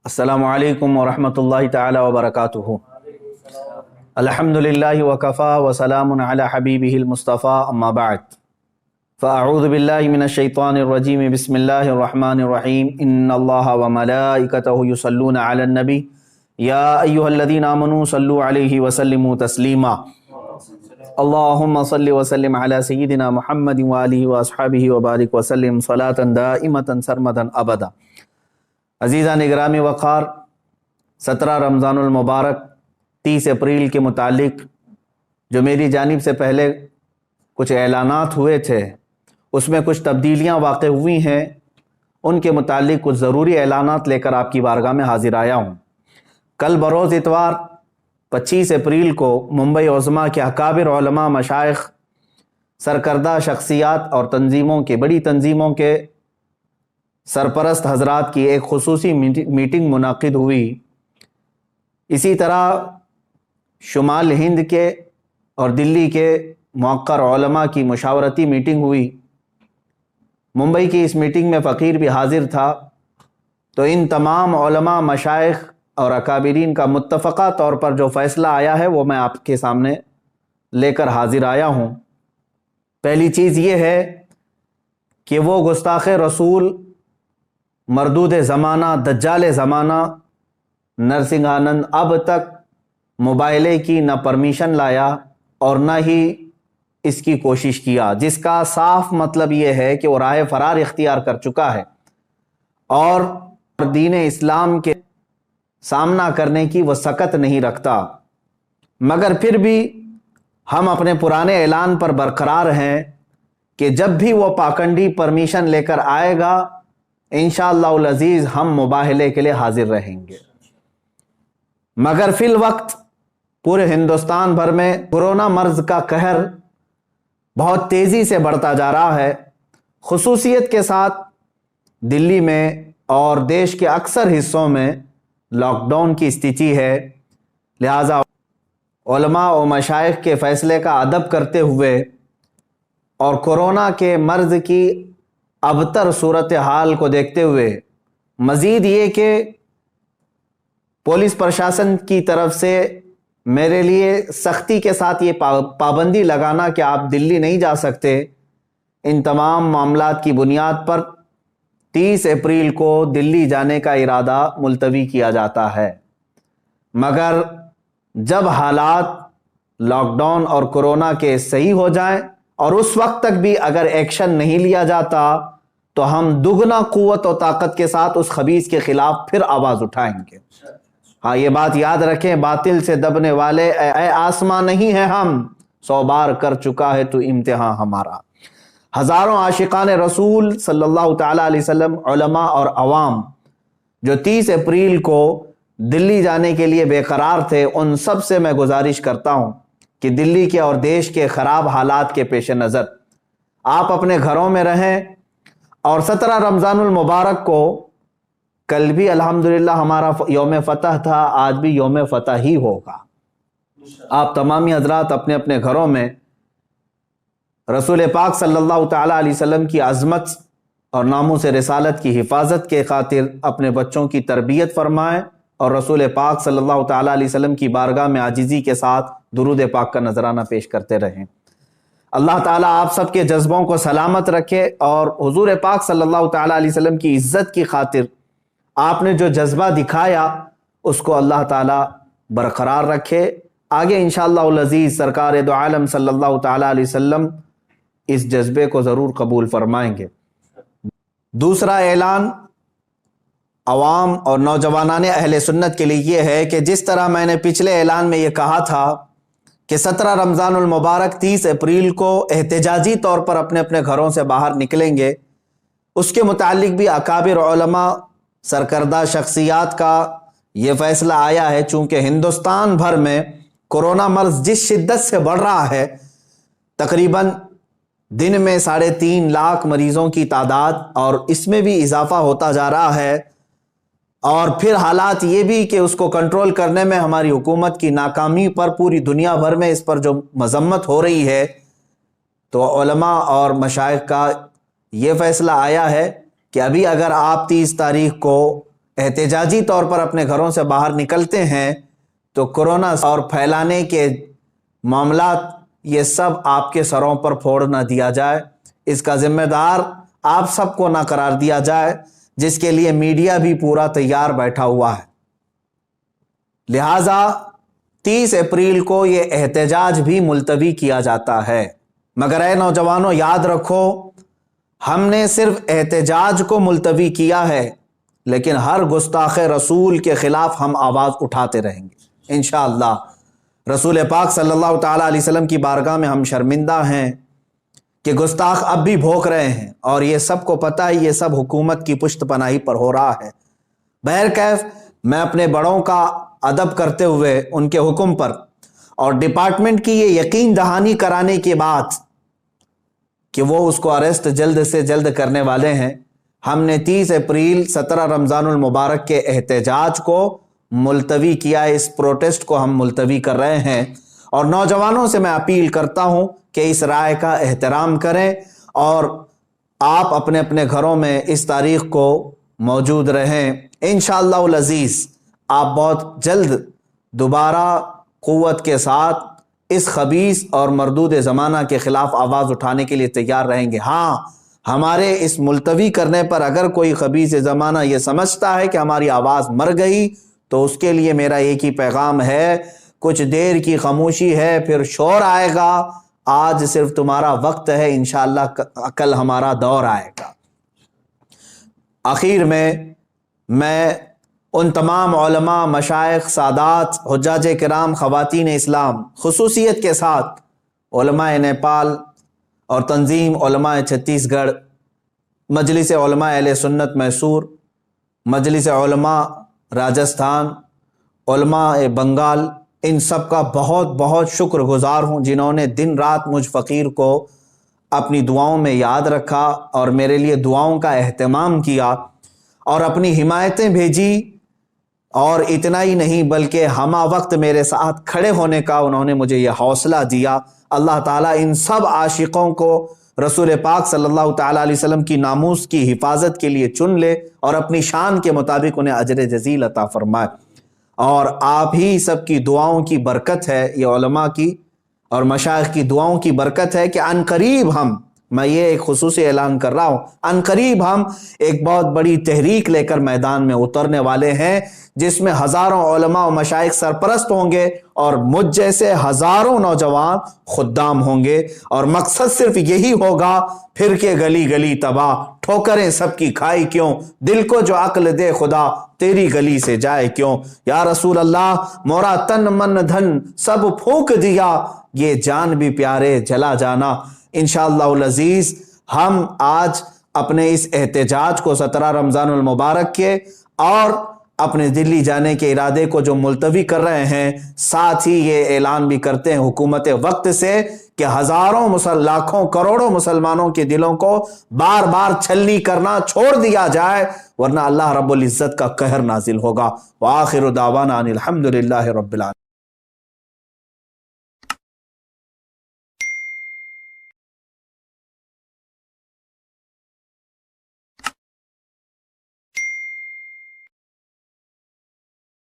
अस्सलामु अलैकुम वरहमतुल्लाहि ताला वबरकातुहू। अल्हम्दुलिल्लाहि वकफ़ा वसलामुन अला हबीबिहिल मुस्तफ़ा अम्मा बाद। फ़अऊज़ु बिल्लाहि मिनश शैतानिर रजीम बिस्मिल्लाहिर रहमानिर रहीम। इन्नल्लाहा व मलाइकतहु युसल्लूना अलन नबी या अय्युहल्लज़ीना आमनू सल्लु अलैहि व सल्लिमू तस्लीमा। अल्लाहुम्मा सल्लि व सल्लिम अला सय्यिदिना मुहम्मदिन व आलिहि व अस्हाबिहि व बारिक व सल्लिम सलातन दाइमतन सरमदन अबदा। अज़ीज़ा निगरामी वक़ार, 17 रमज़ानुल मुबारक 30 अप्रैल के मुतालिक जो मेरी जानिब से पहले कुछ ऐलानात हुए थे उसमें कुछ तब्दीलियाँ वाक़ हुई हैं। उनके मुतालिक कुछ ज़रूरी ऐलानात लेकर आपकी बारगाह में हाजिर आया हूँ। कल बरोज़ इतवार 25 अप्रैल को मुंबई उज़्मा के अकाबिर उलमा, मशाइख, सरकर्दा शख्सियात और तंजीमों के बड़ी तंजीमों के सरपरस्त हजरात की एक खुसूसी मीटिंग मुनाकिद हुई। इसी तरह शुमाल हिंद के और दिल्ली के मुअक्कर उलमा की मुशावरती मीटिंग हुई। मुंबई की इस मीटिंग में फ़कीर भी हाजिर था। तो इन तमाम उलमा, मशाइख और अकाबिरीन का मुत्तफ़क़ा तौर पर जो फ़ैसला आया है वो मैं आपके सामने लेकर हाजिर आया हूँ। पहली चीज़ ये है कि वो गुस्ताख़ रसूल, मरदूद ज़माना, दज्जाल ज़माना नरसिंहानंद अब तक मोबाइले की न परमिशन लाया और न ही इसकी कोशिश किया, जिसका साफ मतलब ये है कि वो राह फरार इख्तियार कर चुका है और दीन इस्लाम के सामना करने की वो सकत नहीं रखता। मगर फिर भी हम अपने पुराने ऐलान पर बरकरार हैं कि जब भी वो पाखंडी परमिशन लेकर आएगा इंशाअल्लाहुल अज़ीज़ हम मुबाहले के लिए हाजिर रहेंगे। मगर फिल वक्त पूरे हिंदुस्तान भर में कोरोना मर्ज का कहर बहुत तेज़ी से बढ़ता जा रहा है। खुसूसियत के साथ दिल्ली में और देश के अक्सर हिस्सों में लॉकडाउन की स्थिति है। लिहाजा उलमा और मशाइख के फ़ैसले का अदब करते हुए और कोरोना के मर्ज की अबतर सूरत हाल को देखते हुए, मज़ीद ये कि पुलिस प्रशासन की तरफ से मेरे लिए सख्ती के साथ ये पाबंदी लगाना कि आप दिल्ली नहीं जा सकते, इन तमाम मामलात की बुनियाद पर 30 अप्रैल को दिल्ली जाने का इरादा मुलतवी किया जाता है। मगर जब हालात लॉकडाउन और कोरोना के सही हो जाएं और उस वक्त तक भी अगर एक्शन नहीं लिया जाता तो हम दुगना कुव्वत और ताकत के साथ उस खबीस के खिलाफ फिर आवाज उठाएंगे। हाँ, ये बात याद रखें, बातिल से दबने वाले ऐ आसमां नहीं है हम, 100 बार कर चुका है तू इम्तिहान हमारा। हजारों आशिकान रसूल सल्लल्लाहु ताला अलैहि वसल्लम, उलमा और अवाम जो 30 अप्रैल को दिल्ली जाने के लिए बेकरार थे, उन सब से मैं गुजारिश करता हूं कि दिल्ली के और देश के खराब हालात के पेश नज़र आप अपने घरों में रहें। और 17 रमज़ानुल मुबारक को कल भी अल्हम्दुलिल्लाह हमारा यौम फ़तह था, आज भी यौम फ़तह ही होगा। आप तमामी हजरात अपने अपने घरों में रसूल पाक सल्लल्लाहु ताला अलैहि वसल्लम की अज़मत और नामूस रिसालत की हिफाजत के खातिर अपने बच्चों की तरबियत फरमाएं और रसूल पाक सल्लल्लाहु ताला अलैहि वसल्लम की बारगाह में आजिज़ी के साथ दुरूद पाक का नजराना पेश करते रहें। अल्लाह ताला आप सबके जज्बों को सलामत रखे और हुजूर पाक सल्लल्लाहु ताला अलैहि वसल्लम की इज्जत की खातिर आपने जो जज्बा दिखाया उसको अल्लाह ताला बरकरार रखे। आगे इंशाअल्लाहुल अज़ीज़ सरकार दो आलम सल्लल्लाहु ताला अलैहि वसल्लम इस जज्बे को ज़रूर कबूल फरमाएंगे। दूसरा ऐलान अवाम और नौजवानाने अहले सुन्नत के लिए ये है कि जिस तरह मैंने पिछले ऐलान में ये कहा था कि 17 रमज़ानुल मुबारक 30 अप्रैल को एहतजाजी तौर पर अपने अपने घरों से बाहर निकलेंगे, उसके मुतालिक भी अकाबिर उलमा, सरकर्दा शख्सियात का ये फ़ैसला आया है। चूँकि हिंदुस्तान भर में कोरोना मर्ज जिस शिद्दत से बढ़ रहा है, तकरीबन दिन में 3.5 लाख मरीज़ों की तादाद और इसमें भी इजाफा होता जा रहा है और फिर हालात ये भी कि उसको कंट्रोल करने में हमारी हुकूमत की नाकामी पर पूरी दुनिया भर में इस पर जो मजम्मत हो रही है, तो उलमा और मशाइख का ये फ़ैसला आया है कि अभी अगर आप 30 तारीख को احتجاجی طور پر اپنے گھروں سے باہر نکلتے ہیں تو کورونا اور پھیلانے کے معاملات یہ سب آپ کے سروں پر پھوڑ نہ دیا جائے، اس کا ذمہ دار آپ سب کو نہ قرار دیا جائے، جس کے لیے میڈیا بھی پورا تیار بیٹھا ہوا ہے۔ لہٰذا 30 اپریل کو یہ احتجاج بھی ملتوی کیا جاتا ہے، مگر اے نوجوانوں یاد رکھو، ہم نے صرف احتجاج کو ملتوی کیا ہے، لیکن ہر گستاخ رسول کے خلاف ہم آواز اٹھاتے رہیں گے انشاءاللہ۔ رسول پاک صلی اللہ تعالیٰ علیہ وسلم کی بارگاہ میں ہم شرمندہ ہیں کہ گستاخ اب بھی بھوک رہے ہیں، اور یہ سب کو پتہ ہے یہ سب حکومت کی پشت پناہی پر ہو رہا ہے۔ بہرکیف میں اپنے بڑوں کا ادب کرتے ہوئے ان کے حکم پر اور ڈپارٹمنٹ کی یہ یقین دہانی کرانے کے بعد کہ وہ اس کو اریسٹ جلد سے جلد کرنے والے ہیں، ہم نے 30 اپریل 17 رمضان المبارک کے احتجاج کو ملتوی کیا ہے۔ اس پروٹیسٹ کو ہم ملتوی کر رہے ہیں، اور نوجوانوں سے میں اپیل کرتا ہوں کہ اس رائے کا احترام کریں اور آپ اپنے اپنے گھروں میں اس تاریخ کو موجود رہیں۔ انشاءاللہ العزیز آپ بہت جلد دوبارہ قوت کے ساتھ اس خبیث اور مردود زمانہ کے خلاف آواز اٹھانے کے لیے تیار رہیں گے۔ ہاں، ہمارے اس ملتوی کرنے پر اگر کوئی خبیث زمانہ یہ سمجھتا ہے کہ ہماری آواز مر گئی تو اس کے لیے میرا ایک ہی پیغام ہے، کچھ دیر کی خاموشی ہے پھر شور آئے گا، آج صرف تمہارا وقت ہے، انشاءاللہ کل ہمارا دور آئے گا۔ آخر میں ان تمام علماء، مشائخ، سادات، حجاج کرام، خواتین اسلام، خصوصیت کے ساتھ علماء نیپال اور تنظیم علماء چھتیس گڑھ، مجلس علماء اہل سنت میسور، مجلس علماء راجستھان، علماء بنگال، ان سب کا بہت بہت شکر گزار ہوں جنہوں نے دن رات مجھ فقیر کو اپنی دعاؤں میں یاد رکھا اور میرے لیے دعاؤں کا اہتمام کیا اور اپنی حمایتیں بھیجی، اور اتنا ہی نہیں بلکہ ہمہ وقت میرے ساتھ کھڑے ہونے کا انہوں نے مجھے یہ حوصلہ دیا۔ اللہ تعالیٰ ان سب عاشقوں کو رسول پاک صلی اللہ تعالیٰ علیہ وسلم کی ناموس کی حفاظت کے لیے چن لے اور اپنی شان کے مطابق انہیں اجر جزیل عطا فرمائے۔ اور آپ ہی سب کی دعاؤں کی برکت ہے، یہ علماء کی اور مشائخ کی دعاؤں کی برکت ہے کہ عنقریب میں یہ ایک خصوصی اعلان کر رہا ہوں، عنقریب ہم ایک بہت بڑی تحریک لے کر میدان میں اترنے والے ہیں، جس میں ہزاروں علماء و مشائخ سرپرست ہوں گے اور مجھ جیسے ہزاروں نوجوان خدام ہوں گے، اور مقصد صرف یہی ہوگا، پھر کے گلی گلی تباہ، ٹھوکریں سب کی کھائی کیوں، دل کو جو عقل دے خدا، تیری گلی سے جائے کیوں، یا رسول اللہ مورا تن من دھن سب پھونک دیا، یہ جان بھی پیارے جلا جانا۔ انشاءاللہ العزیز ہم آج اپنے اس احتجاج کو 17 رمضان المبارک کے اور اپنے دلی جانے کے ارادے کو جو ملتوی کر رہے ہیں، ساتھ ہی یہ اعلان بھی کرتے ہیں حکومت وقت سے کہ ہزاروں لاکھوں کروڑوں مسلمانوں کے دلوں کو بار بار چھلنی کرنا چھوڑ دیا جائے، ورنہ اللہ رب العزت کا قہر نازل ہوگا۔ وآخر دعوانا ان الحمدللہ رب العالمین۔